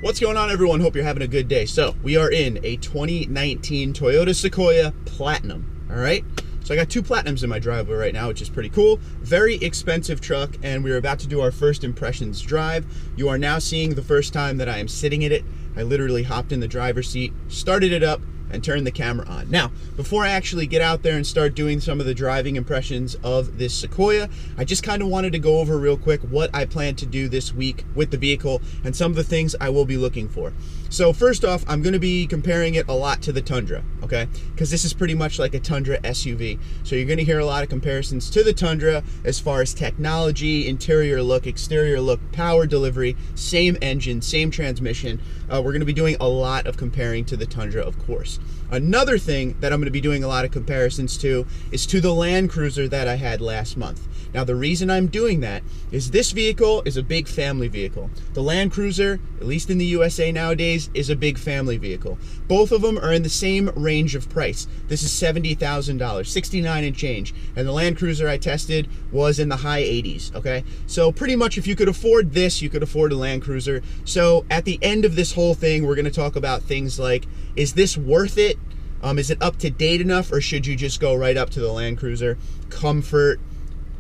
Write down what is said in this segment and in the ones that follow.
What's going on, everyone? Hope you're having a good day. So we are in a 2019 Toyota Sequoia Platinum. All right, so I got two Platinums in my driveway right now, which is pretty cool. Very expensive truck, and we're about to do our first impressions drive. You are now seeing the first time that I am sitting in it. I literally hopped in the driver's seat, started it up, and turn the camera on. Now, before I actually get out there and start doing some of the driving impressions of this Sequoia, I just kind of wanted to go over real quick what I plan to do this week with the vehicle and some of the things I will be looking for. So first off, I'm gonna be comparing it a lot to the Tundra, okay? Because this is pretty much like a Tundra SUV. So you're gonna hear a lot of comparisons to the Tundra as far as technology, interior look, exterior look, power delivery, same engine, same transmission. We're gonna be doing a lot of comparing to the Tundra, of course. Another thing that I'm going to be doing a lot of comparisons to is to the Land Cruiser that I had last month. Now, the reason I'm doing that is this vehicle is a big family vehicle. The Land Cruiser, at least in the USA nowadays, is a big family vehicle. Both of them are in the same range of price. This is $70,000, 69 and change. And the Land Cruiser I tested was in the high 80s, okay? So pretty much if you could afford this, you could afford a Land Cruiser. So at the end of this whole thing, we're going to talk about things like, is this worth it? Is it up to date enough, or should you just go right up to the Land Cruiser? Comfort,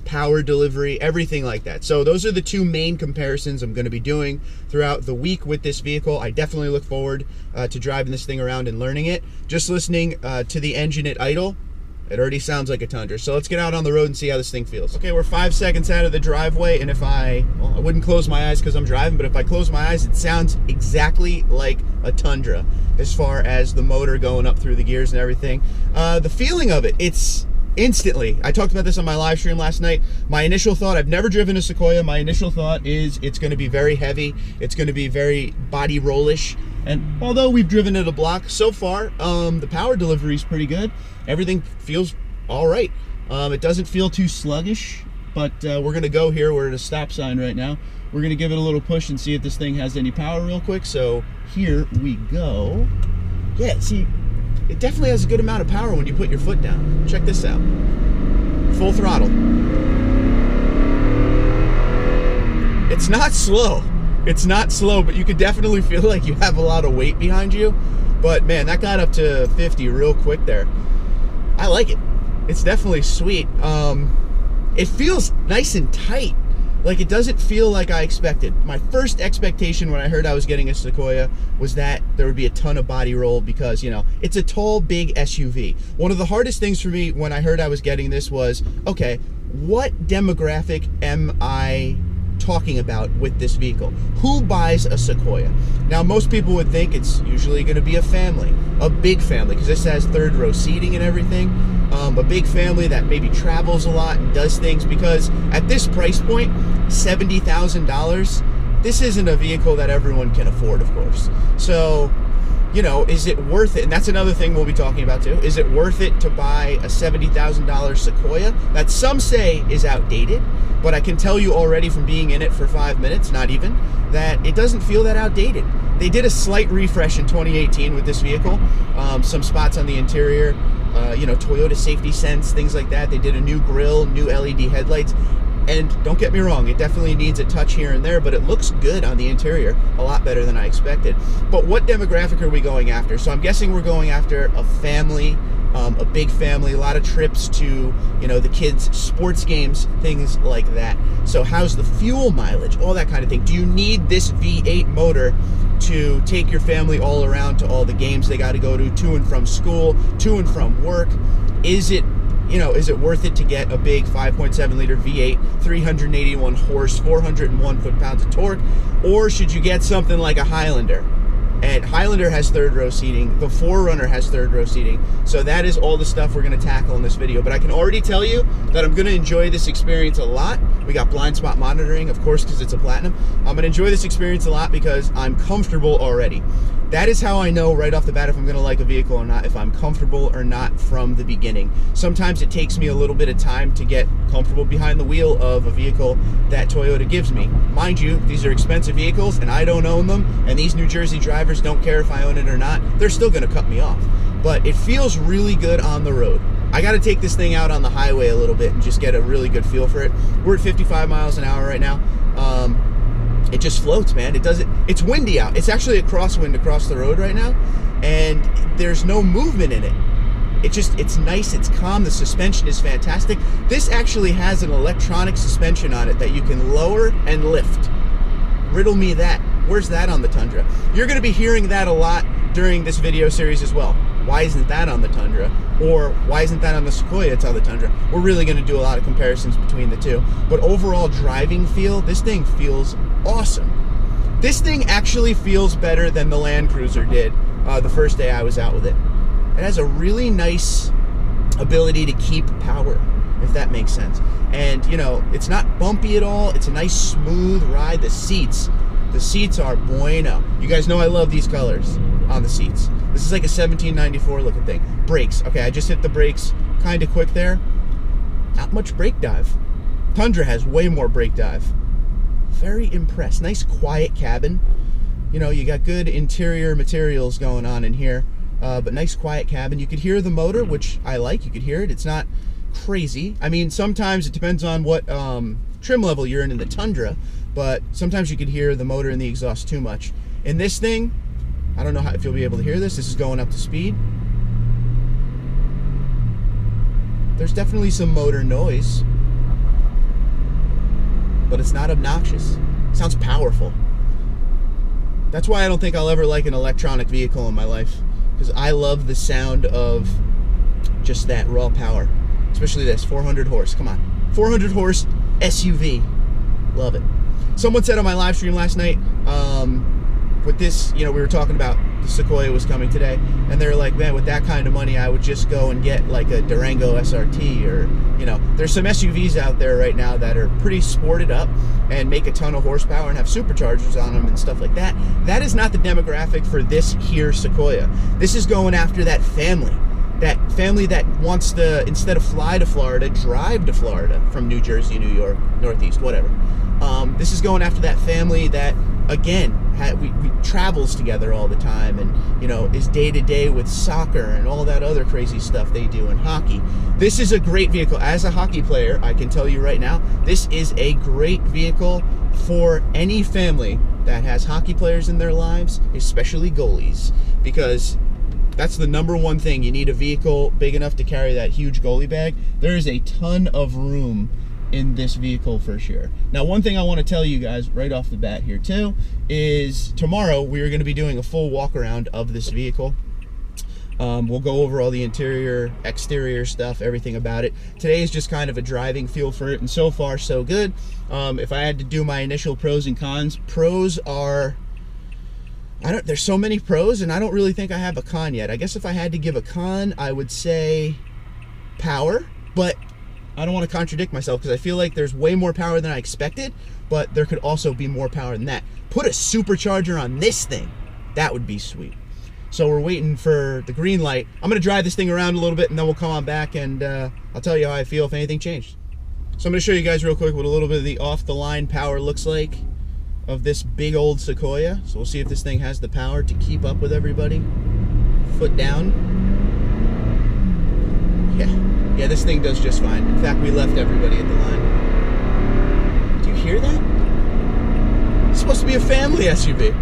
power delivery, everything like that. So those are the two main comparisons I'm going to be doing throughout the week with this vehicle. I definitely look forward to driving this thing around and learning it. Just listening to the engine at idle, it already sounds like a Tundra. So let's get out on the road and see how this thing feels. Okay, we're 5 seconds out of the driveway, and if I wouldn't close my eyes because I'm driving, but if I close my eyes, it sounds exactly like a Tundra as far as the motor going up through the gears and everything. The feeling of it, it's instantly, I talked about this on my live stream last night. My initial thought, I've never driven a Sequoia. My initial thought is it's going to be very heavy. It's going to be very body rollish. And although we've driven it a block so far, the power delivery is pretty good. Everything feels all right. It doesn't feel too sluggish, but we're going to go here. We're at a stop sign right now. We're going to give it a little push and see if this thing has any power real quick. So here we go. Yeah, see, it definitely has a good amount of power when you put your foot down. Check this out. Full throttle. It's not slow. It's not slow, but you can definitely feel like you have a lot of weight behind you. But man, that got up to 50 real quick there. I like it. It's definitely sweet. It feels nice and tight. Like, it doesn't feel like I expected. My first expectation when I heard I was getting a Sequoia was that there would be a ton of body roll because, you know, it's a tall, big SUV. One of the hardest things for me when I heard I was getting this was, okay, what demographic am I talking about with this vehicle? Who buys a Sequoia? Now, most people would think it's usually going to be a family, a big family, because this has third row seating and everything. A big family that maybe travels a lot and does things, because at this price point, $70,000, this isn't a vehicle that everyone can afford, of course. So, you know, is it worth it? And that's another thing we'll be talking about too. Is it worth it to buy a $70,000 Sequoia that some say is outdated? But I can tell you already from being in it for 5 minutes, not even, that it doesn't feel that outdated. They did a slight refresh in 2018 with this vehicle. Some spots on the interior, you know, Toyota Safety Sense, things like that. They did a new grille, new LED headlights. And don't get me wrong, it definitely needs a touch here and there, but it looks good on the interior, a lot better than I expected. But what demographic are we going after? So I'm guessing we're going after a family, a big family, a lot of trips to, you know, the kids' sports games, things like that. So how's the fuel mileage, all that kind of thing. Do you need this V8 motor to take your family all around to all the games they got to go to and from school, to and from work? Is it, you know, is it worth it to get a big 5.7 liter V8, 381 horse, 401 foot-pounds of torque? Or should you get something like a Highlander? And Highlander has third row seating. The 4Runner has third row seating. So that is all the stuff we're going to tackle in this video. But I can already tell you that I'm going to enjoy this experience a lot. We got blind spot monitoring, of course, because it's a Platinum. I'm going to enjoy this experience a lot because I'm comfortable already. That is how I know right off the bat if I'm going to like a vehicle or not, if I'm comfortable or not from the beginning. Sometimes it takes me a little bit of time to get comfortable behind the wheel of a vehicle that Toyota gives me. Mind you, these are expensive vehicles and I don't own them, and these New Jersey drivers don't care if I own it or not. They're still going to cut me off. But it feels really good on the road. I got to take this thing out on the highway a little bit and just get a really good feel for it. We're at 55 miles an hour right now. it just floats, man. It doesn't, it's windy out. It's actually a crosswind across the road right now, and there's no movement in it. It's nice, it's calm, the suspension is fantastic. This actually has an electronic suspension on it that you can lower and lift. Riddle me that. Where's that on the Tundra? You're gonna be hearing that a lot during this video series as well. Why isn't that on the Tundra? Or why isn't that on the Sequoia? It's on the Tundra. We're really gonna do a lot of comparisons between the two. But overall driving feel, this thing feels awesome. This thing actually feels better than the Land Cruiser did the first day I was out with it. It has a really nice ability to keep power, if that makes sense. And you know, it's not bumpy at all. It's a nice smooth ride. The seats are bueno. You guys know I love these colors on the seats. This is like a 1794 looking thing. Brakes, okay, I just hit the brakes kind of quick there. Not much brake dive. Tundra has way more brake dive. Very impressed. Nice quiet cabin. You know, you got good interior materials going on in here, but nice quiet cabin. You could hear the motor, which I like. You could hear it. It's not crazy. I mean, sometimes it depends on what trim level you're in the Tundra, but sometimes you could hear the motor and the exhaust too much. In this thing, I don't know if you'll be able to hear this. This is going up to speed. There's definitely some motor noise, but it's not obnoxious. It sounds powerful. That's why I don't think I'll ever like an electronic vehicle in my life, because I love the sound of just that raw power. Especially this, 400 horse, come on. 400 horse SUV, love it. Someone said on my live stream last night, with this, you know, we were talking about the Sequoia was coming today, and they're like, man, with that kind of money, I would just go and get like a Durango SRT, or, you know, there's some SUVs out there right now that are pretty sported up and make a ton of horsepower and have superchargers on them and stuff like that. That is not the demographic for this here Sequoia. This is going after that family that wants to, instead of fly to Florida, drive to Florida from New Jersey, New York, Northeast, whatever. This is going after that family that, again, we travels together all the time, and, you know, is day to day with soccer and all that other crazy stuff they do in hockey. This is a great vehicle. As a hockey player, I can tell you right now, this is a great vehicle for any family that has hockey players in their lives, especially goalies, because that's the number one thing. You need a vehicle big enough to carry that huge goalie bag. There is a ton of room in this vehicle for sure. Now, one thing I want to tell you guys right off the bat here too is tomorrow we are going to be doing a full walk around of this vehicle. We'll go over all the interior, exterior stuff, everything about it. Today is just kind of a driving feel for it, and so far so good. If I had to do my initial pros and cons, pros are, there's so many pros, and I don't really think I have a con yet. I guess if I had to give a con, I would say power, but I don't want to contradict myself because I feel like there's way more power than I expected, but there could also be more power than that. Put a supercharger on this thing. That would be sweet. So we're waiting for the green light. I'm going to drive this thing around a little bit, and then we'll come on back, and I'll tell you how I feel if anything changed. So I'm going to show you guys real quick what a little bit of the off-the-line power looks like of this big old Sequoia. So we'll see if this thing has the power to keep up with everybody. Foot down. Yeah, this thing does just fine. In fact, we left everybody at the line. Do you hear that? It's supposed to be a family SUV.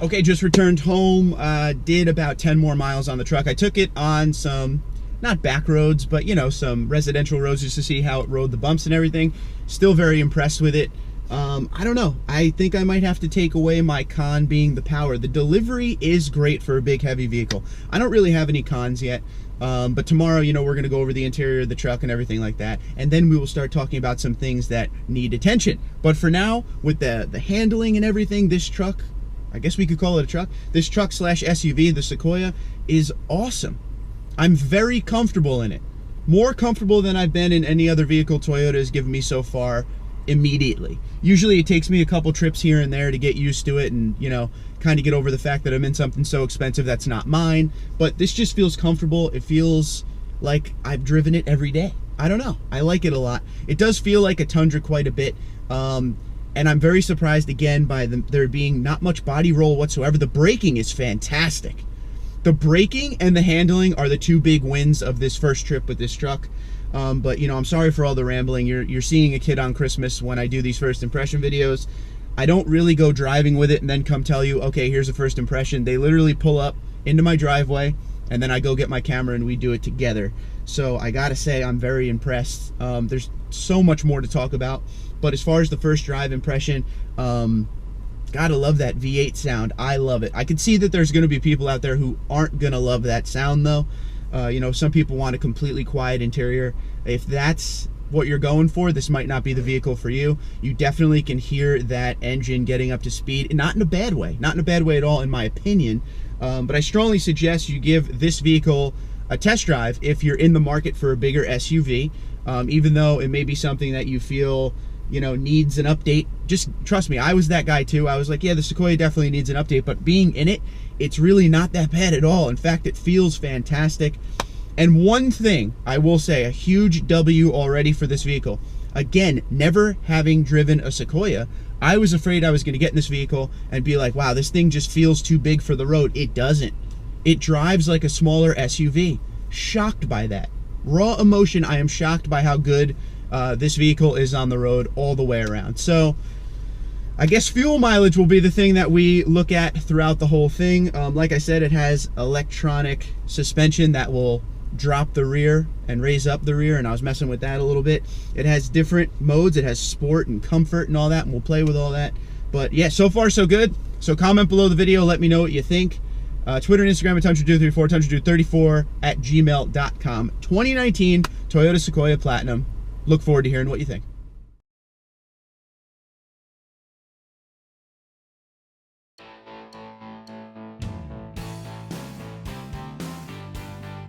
Okay, just returned home, did about 10 more miles on the truck. I took it on some, not back roads, but, you know, some residential roads just to see how it rode the bumps and everything. Still very impressed with it. I don't know. I think I might have to take away my con being the power. The delivery is great for a big, heavy vehicle. I don't really have any cons yet. But tomorrow, you know, we're going to go over the interior of the truck and everything like that. And then we will start talking about some things that need attention. But for now, with the handling and everything, this truck, I guess we could call it a truck. This truck slash SUV, the Sequoia, is awesome. I'm very comfortable in it. More comfortable than I've been in any other vehicle Toyota has given me so far immediately. Usually it takes me a couple trips here and there to get used to it and, you know, kind of get over the fact that I'm in something so expensive that's not mine. But this just feels comfortable. It feels like I've driven it every day. I don't know. I like it a lot. It does feel like a Tundra quite a bit. And I'm very surprised again by there being not much body roll whatsoever. The braking is fantastic. The braking and the handling are the two big wins of this first trip with this truck. But you know, I'm sorry for all the rambling. You're seeing a kid on Christmas when I do these first impression videos. I don't really go driving with it and then come tell you, okay, here's a first impression. They literally pull up into my driveway and then I go get my camera and we do it together. So I gotta say, I'm very impressed. There's so much more to talk about, but as far as the first drive impression, gotta love that V8 sound. I love it. I can see that there's gonna be people out there who aren't gonna love that sound though. You know, some people want a completely quiet interior. If that's what you're going for, this might not be the vehicle for you. You definitely can hear that engine getting up to speed, not in a bad way, not in a bad way at all in my opinion. But I strongly suggest you give this vehicle a test drive if you're in the market for a bigger SUV, even though it may be something that you feel, you know, needs an update. Just trust me, I was that guy too. I was like, yeah, the Sequoia definitely needs an update, but being in it, it's really not that bad at all. In fact, it feels fantastic. And one thing I will say, a huge W already for this vehicle. Again, never having driven a Sequoia, I was afraid I was going to get in this vehicle and be like, wow, this thing just feels too big for the road. It doesn't. It drives like a smaller SUV. Shocked by that. Raw emotion, I am shocked by how good this vehicle is on the road all the way around. So I guess fuel mileage will be the thing that we look at throughout the whole thing. Like I said, it has electronic suspension that will drop the rear and raise up the rear, and I was messing with that a little bit. It has different modes. It has sport and comfort and all that, and we'll play with all that. But yeah, so far so good. So comment below the video, let me know what you think. Twitter and Instagram at TundraDude34, TundraDude34 @gmail.com. 2019 Toyota Sequoia Platinum. Look forward to hearing what you think.